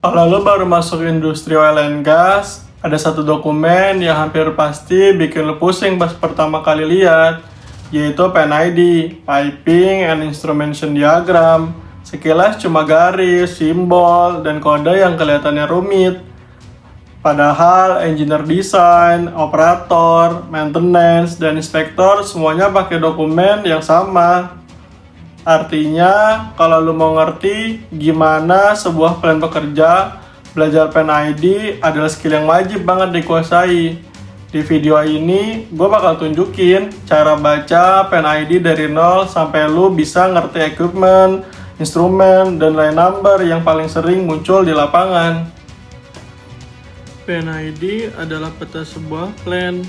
Kalau lo baru masuk industri oil and gas, ada satu dokumen yang hampir pasti bikin lo pusing pas pertama kali lihat, yaitu PNID, Piping and Instrumentation Diagram. Sekilas cuma garis, simbol, dan kode yang kelihatannya rumit. Padahal engineer design, operator, maintenance, dan inspektor semuanya pakai dokumen yang sama. Artinya, kalau lu mau ngerti gimana sebuah plan bekerja, belajar PNID adalah skill yang wajib banget dikuasai. Di video ini, gue bakal tunjukin cara baca PNID dari nol sampai lu bisa ngerti equipment, instrumen, dan line number yang paling sering muncul di lapangan. PNID adalah peta sebuah plan.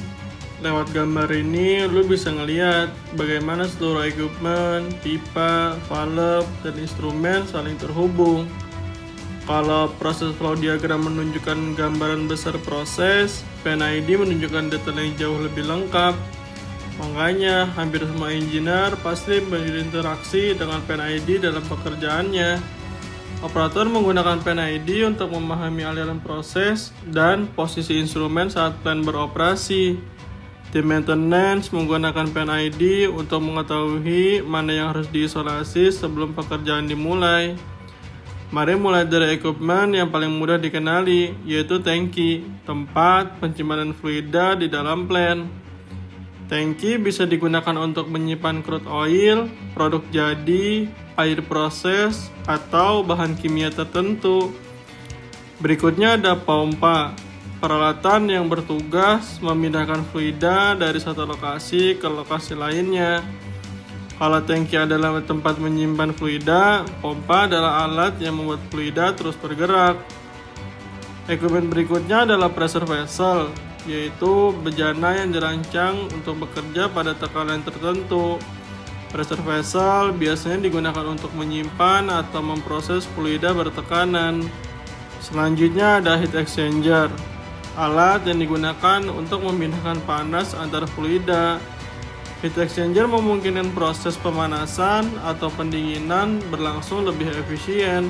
Lewat gambar ini, lu bisa ngeliat bagaimana seluruh equipment, pipa, valve, dan instrumen saling terhubung. Kalau proses flow diagram menunjukkan gambaran besar proses, PNID menunjukkan detail yang jauh lebih lengkap. Makanya, hampir semua engineer pasti berinteraksi dengan PNID dalam pekerjaannya. Operator menggunakan PNID untuk memahami aliran proses dan posisi instrumen saat plan beroperasi. Tim maintenance menggunakan PNID untuk mengetahui mana yang harus diisolasi sebelum pekerjaan dimulai. Mari mulai dari equipment yang paling mudah dikenali, yaitu tangki, tempat penyimpanan fluida di dalam plan. Tangki bisa digunakan untuk menyimpan crude oil, produk jadi, air proses, atau bahan kimia tertentu. Berikutnya ada pompa, peralatan yang bertugas memindahkan fluida dari satu lokasi ke lokasi lainnya. Kalau tangki adalah tempat menyimpan fluida, pompa adalah alat yang membuat fluida terus bergerak. Equipment berikutnya adalah pressure vessel, yaitu bejana yang dirancang untuk bekerja pada tekanan tertentu. Pressure vessel biasanya digunakan untuk menyimpan atau memproses fluida bertekanan. Selanjutnya ada heat exchanger, alat yang digunakan untuk memindahkan panas antar fluida. Heat exchanger memungkinkan proses pemanasan atau pendinginan berlangsung lebih efisien.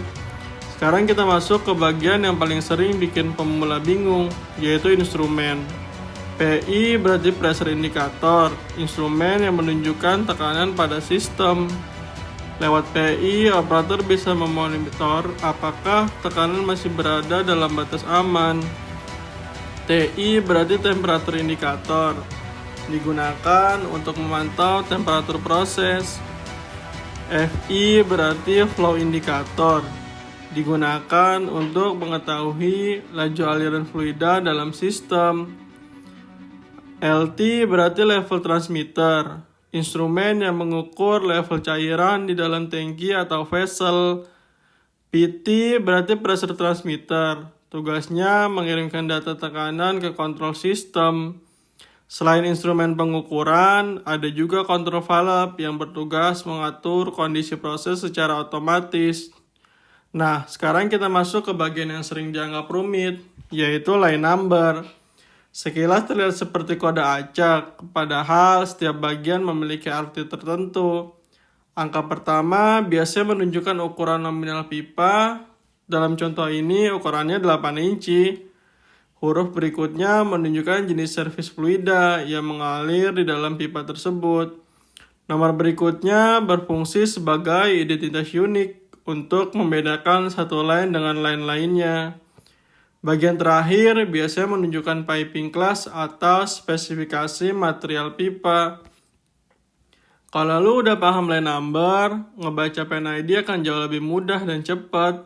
Sekarang kita masuk ke bagian yang paling sering bikin pemula bingung, yaitu instrumen. PI berarti pressure indicator, instrumen yang menunjukkan tekanan pada sistem. Lewat PI, operator bisa memonitor apakah tekanan masih berada dalam batas aman. TI berarti temperature indicator, digunakan untuk memantau temperatur proses. FI berarti flow indicator, digunakan untuk mengetahui laju aliran fluida dalam sistem. LT berarti level transmitter, instrumen yang mengukur level cairan di dalam tangki atau vessel. PT berarti pressure transmitter, tugasnya mengirimkan data tekanan ke kontrol sistem. Selain instrumen pengukuran, ada juga kontrol valve yang bertugas mengatur kondisi proses secara otomatis. Nah, sekarang kita masuk ke bagian yang sering dianggap rumit, yaitu line number. Sekilas terlihat seperti kode acak, padahal setiap bagian memiliki arti tertentu. Angka pertama biasanya menunjukkan ukuran nominal pipa. Dalam contoh ini, ukurannya 8 inci. Huruf berikutnya menunjukkan jenis servis fluida yang mengalir di dalam pipa tersebut. Nomor berikutnya berfungsi sebagai identitas unik untuk membedakan satu line dengan line lainnya. Bagian terakhir biasanya menunjukkan piping class atau spesifikasi material pipa. Kalau lu udah paham line number, ngebaca PNID akan jauh lebih mudah dan cepat.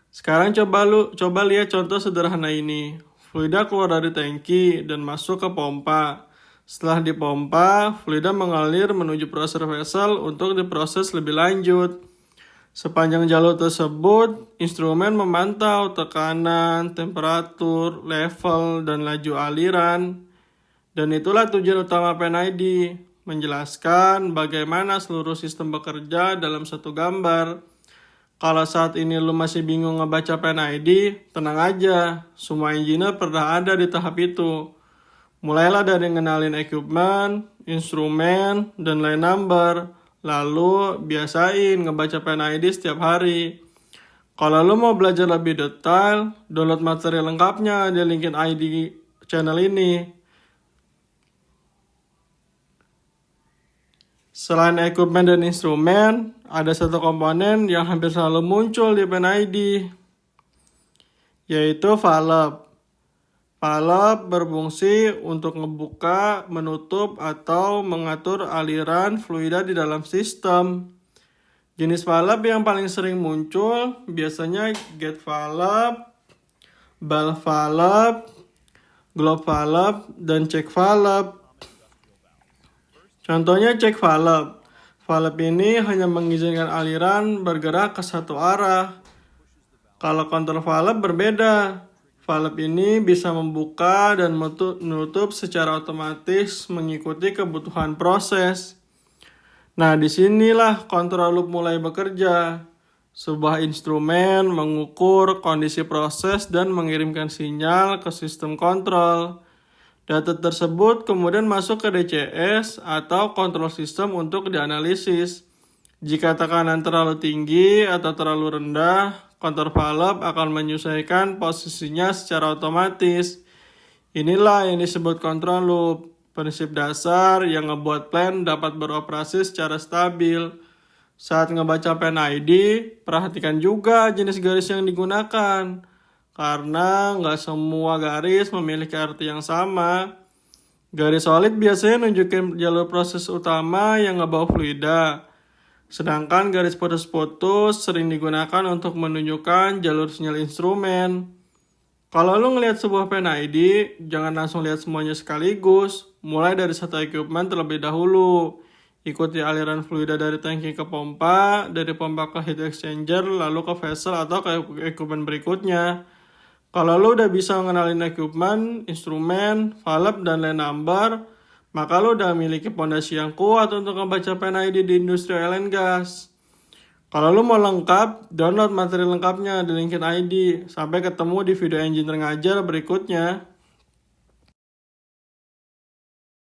Sekarang coba lihat contoh sederhana ini. Fluida keluar dari tangki dan masuk ke pompa. Setelah dipompa, fluida mengalir menuju pressure vessel untuk diproses lebih lanjut. Sepanjang jalur tersebut, instrumen memantau tekanan, temperatur, level, dan laju aliran. Dan itulah tujuan utama PNID, menjelaskan bagaimana seluruh sistem bekerja dalam satu gambar. Kalau saat ini lu masih bingung ngebaca PNID, tenang aja, semua engineer pernah ada di tahap itu. Mulailah dari ngenalin equipment, instrumen, dan line number. Lalu biasain ngebaca PNID setiap hari. Kalau lo mau belajar lebih detail, download materi lengkapnya di linkin ID channel ini. Selain equipment dan instrumen, ada satu komponen yang hampir selalu muncul di PNID, yaitu valve. Valve berfungsi untuk membuka, menutup, atau mengatur aliran fluida di dalam sistem. Jenis valve yang paling sering muncul biasanya gate valve, valve valve, globe valve, dan check valve. Contohnya check valve. Valve ini hanya mengizinkan aliran bergerak ke satu arah. Kalau kontrol valve berbeda. Valve ini bisa membuka dan menutup secara otomatis mengikuti kebutuhan proses. Nah, disinilah kontrol loop mulai bekerja. Sebuah instrumen mengukur kondisi proses dan mengirimkan sinyal ke sistem kontrol. Data tersebut kemudian masuk ke DCS atau kontrol sistem untuk dianalisis. Jika tekanan terlalu tinggi atau terlalu rendah, kontrol valve akan menyesuaikan posisinya secara otomatis. Inilah yang disebut kontrol loop. Prinsip dasar yang ngebuat plan dapat beroperasi secara stabil. Saat ngebaca PNID, perhatikan juga jenis garis yang digunakan. Karena nggak semua garis memiliki arti yang sama. Garis solid biasanya nunjukin jalur proses utama yang ngebawa fluida. Sedangkan garis putus-putus sering digunakan untuk menunjukkan jalur sinyal instrumen. Kalau lo ngelihat sebuah PNID, jangan langsung lihat semuanya sekaligus. Mulai dari satu equipment terlebih dahulu. Ikuti aliran fluida dari tangki ke pompa, dari pompa ke heat exchanger, lalu ke vessel atau ke equipment berikutnya. Kalau lo udah bisa mengenalin equipment, instrumen, valve, dan line number, maka lo udah memiliki pondasi yang kuat untuk membaca PNID di industri oil and gas. Kalau lo mau lengkap, download materi lengkapnya di linkin ID. Sampai ketemu di video engineer ngajar berikutnya.